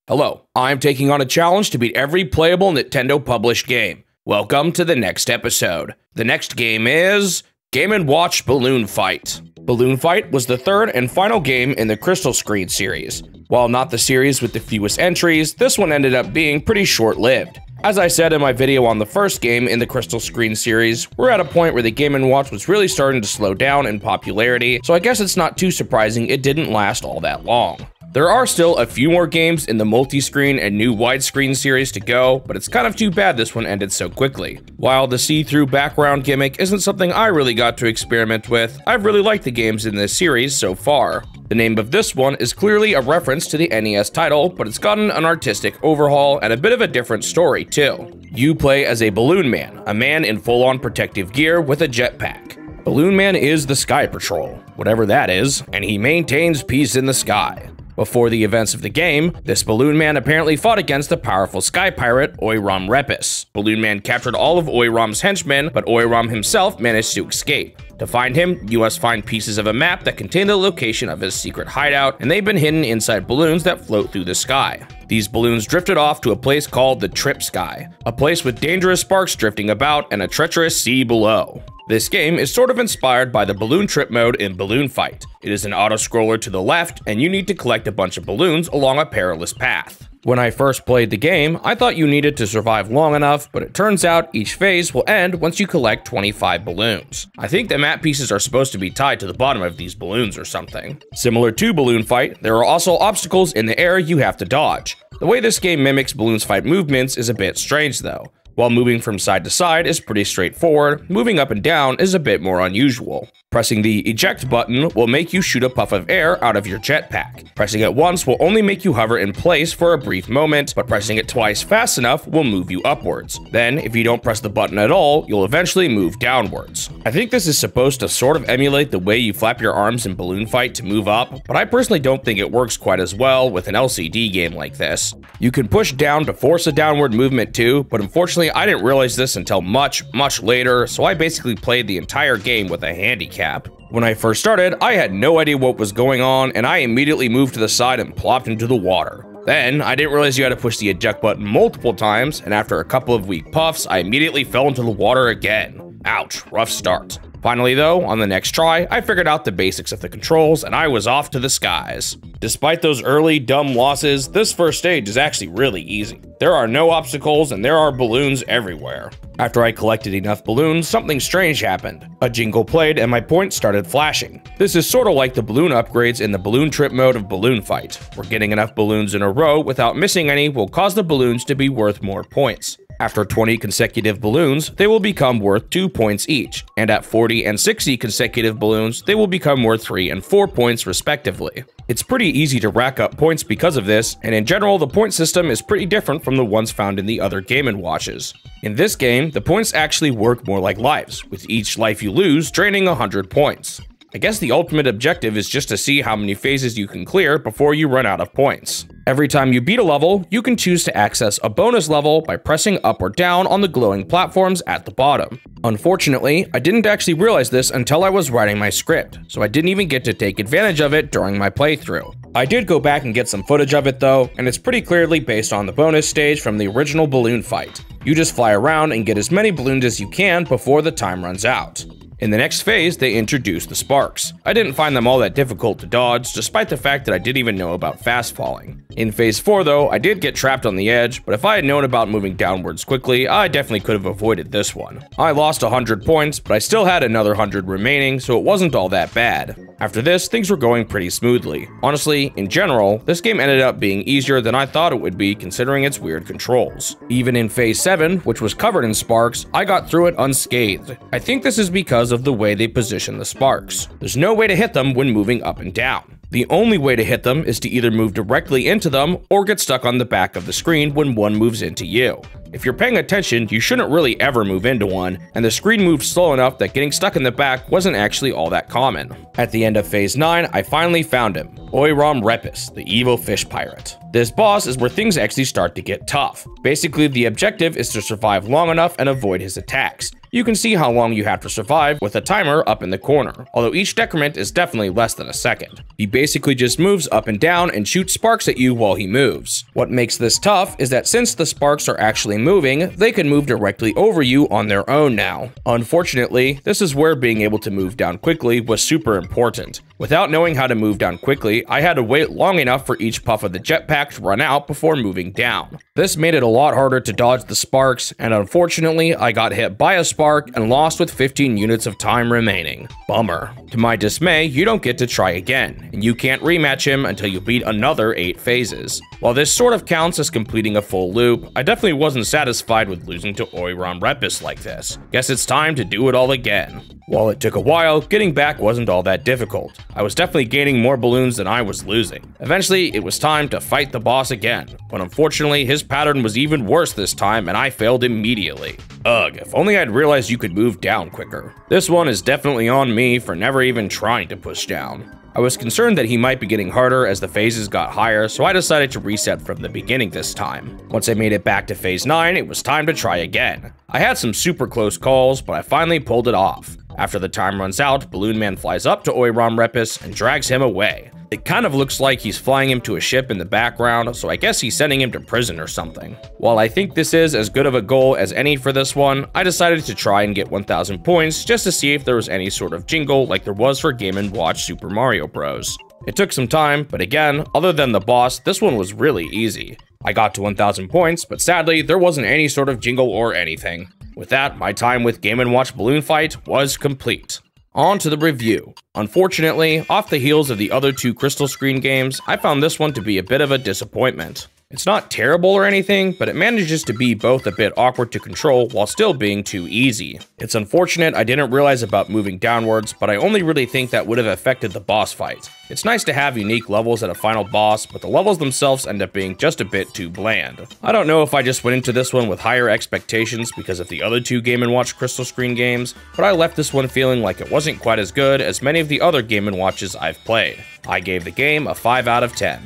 Hello, I'm taking on a challenge to beat every playable Nintendo published game. Welcome to the next episode. The next game is Game & Watch Balloon Fight. Balloon Fight was the third and final game in the Crystal Screen series. While not the series with the fewest entries, this one ended up being pretty short-lived. As I said in my video on the first game in the Crystal Screen series, we're at a point where the Game & Watch was really starting to slow down in popularity, so I guess it's not too surprising it didn't last all that long. There are still a few more games in the multi-screen and new widescreen series to go, but it's kind of too bad this one ended so quickly. While the see-through background gimmick isn't something I really got to experiment with, I've really liked the games in this series so far. The name of this one is clearly a reference to the NES title, but it's gotten an artistic overhaul and a bit of a different story too. You play as a Balloon Man, a man in full-on protective gear with a jetpack. Balloon Man is the Sky Patrol, whatever that is, and he maintains peace in the sky. Before the events of the game, this Balloon Man apparently fought against the powerful sky pirate Oiram Repus. Balloon Man captured all of Oiram's henchmen, but Oiram himself managed to escape. To find him, you must find pieces of a map that contain the location of his secret hideout, and they've been hidden inside balloons that float through the sky. These balloons drifted off to a place called the Trip Sky, a place with dangerous sparks drifting about and a treacherous sea below. This game is sort of inspired by the balloon trip mode in Balloon Fight. It is an auto-scroller to the left, and you need to collect a bunch of balloons along a perilous path. When I first played the game, I thought you needed to survive long enough, but it turns out each phase will end once you collect 25 balloons. I think the map pieces are supposed to be tied to the bottom of these balloons or something. Similar to Balloon Fight, there are also obstacles in the air you have to dodge. The way this game mimics Balloon Fight movements is a bit strange though. While moving from side to side is pretty straightforward, moving up and down is a bit more unusual. Pressing the eject button will make you shoot a puff of air out of your jetpack. Pressing it once will only make you hover in place for a brief moment, but pressing it twice fast enough will move you upwards. Then, if you don't press the button at all, you'll eventually move downwards. I think this is supposed to sort of emulate the way you flap your arms in Balloon Fight to move up, but I personally don't think it works quite as well with an LCD game like this. You can push down to force a downward movement too, but unfortunately I didn't realize this until much later, so I basically played the entire game with a handicap. When I first started, I had no idea what was going on, and I immediately moved to the side and plopped into the water. Then, I didn't realize you had to push the eject button multiple times, and after a couple of weak puffs, I immediately fell into the water again. Ouch, rough start. Finally though, on the next try, I figured out the basics of the controls and I was off to the skies. Despite those early dumb losses, this first stage is actually really easy. There are no obstacles and there are balloons everywhere. After I collected enough balloons, something strange happened. A jingle played and my points started flashing. This is sort of like the balloon upgrades in the balloon trip mode of Balloon Fight, where getting enough balloons in a row without missing any will cause the balloons to be worth more points. After 20 consecutive balloons, they will become worth 2 points each, and at 40 and 60 consecutive balloons, they will become worth 3 and 4 points respectively. It's pretty easy to rack up points because of this, and in general the point system is pretty different from the ones found in the other Game & Watches. In this game, the points actually work more like lives, with each life you lose draining 100 points. I guess the ultimate objective is just to see how many phases you can clear before you run out of points. Every time you beat a level, you can choose to access a bonus level by pressing up or down on the glowing platforms at the bottom. Unfortunately, I didn't actually realize this until I was writing my script, so I didn't even get to take advantage of it during my playthrough. I did go back and get some footage of it though, and it's pretty clearly based on the bonus stage from the original Balloon Fight. You just fly around and get as many balloons as you can before the time runs out. In the next phase, they introduced the sparks. I didn't find them all that difficult to dodge, despite the fact that I didn't even know about fast falling. In phase 4 though, I did get trapped on the edge, but if I had known about moving downwards quickly, I definitely could have avoided this one. I lost 100 points, but I still had another 100 remaining, so it wasn't all that bad. After this, things were going pretty smoothly. Honestly, in general, this game ended up being easier than I thought it would be considering its weird controls. Even in phase 7, which was covered in sparks, I got through it unscathed. I think this is because of the way they position the sparks. There's no way to hit them when moving up and down. The only way to hit them is to either move directly into them or get stuck on the back of the screen when one moves into you. If you're paying attention, you shouldn't really ever move into one, and the screen moved slow enough that getting stuck in the back wasn't actually all that common. At the end of phase 9, I finally found him, Oiram Repus, the evil fish pirate. This boss is where things actually start to get tough. Basically, the objective is to survive long enough and avoid his attacks. You can see how long you have to survive with a timer up in the corner, although each decrement is definitely less than a second. He basically just moves up and down and shoots sparks at you while he moves. What makes this tough is that since the sparks are actually moving, they can move directly over you on their own now. Unfortunately, this is where being able to move down quickly was super important. Without knowing how to move down quickly, I had to wait long enough for each puff of the jetpack to run out before moving down. This made it a lot harder to dodge the sparks, and unfortunately, I got hit by a spark and lost with 15 units of time remaining. Bummer. To my dismay, you don't get to try again, and you can't rematch him until you beat another 8 phases. While this sort of counts as completing a full loop, I definitely wasn't satisfied with losing to Oiram Repus like this. Guess it's time to do it all again. While it took a while, getting back wasn't all that difficult. I was definitely gaining more balloons than I was losing. Eventually, it was time to fight the boss again, but unfortunately, his pattern was even worse this time and I failed immediately. Ugh, if only I'd realized you could move down quicker. This one is definitely on me for never even trying to push down. I was concerned that he might be getting harder as the phases got higher, so I decided to reset from the beginning this time. Once I made it back to phase 9, it was time to try again. I had some super close calls, but I finally pulled it off. After the time runs out, Balloon Man flies up to Oiram Repus and drags him away. It kind of looks like he's flying him to a ship in the background, so I guess he's sending him to prison or something. While I think this is as good of a goal as any for this one, I decided to try and get 1000 points just to see if there was any sort of jingle like there was for Game & Watch Super Mario Bros. It took some time, but again, other than the boss, this one was really easy. I got to 1000 points, but sadly, there wasn't any sort of jingle or anything. With that, my time with Game & Watch Balloon Fight was complete. On to the review. Unfortunately, off the heels of the other 2 Crystal Screen games, I found this one to be a bit of a disappointment. It's not terrible or anything, but it manages to be both a bit awkward to control while still being too easy. It's unfortunate I didn't realize about moving downwards, but I only really think that would have affected the boss fight. It's nice to have unique levels at a final boss, but the levels themselves end up being just a bit too bland. I don't know if I just went into this one with higher expectations because of the other 2 Game & Watch Crystal Screen games, but I left this one feeling like it wasn't quite as good as many of the other Game & Watches I've played. I gave the game a 5 out of 10.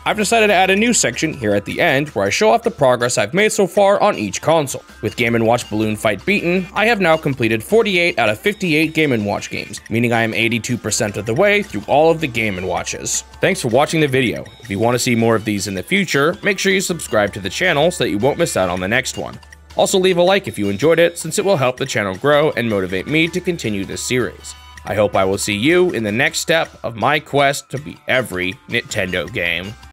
I've decided to add a new section here at the end where I show off the progress I've made so far on each console. With Game & Watch Balloon Fight beaten, I have now completed 48 out of 58 Game & Watch games, meaning I am 82% of the way through all of the Game & Watches. Thanks for watching the video. If you want to see more of these in the future, make sure you subscribe to the channel so that you won't miss out on the next one. Also leave a like if you enjoyed it, since it will help the channel grow and motivate me to continue this series. I hope I will see you in the next step of my quest to beat every Nintendo game.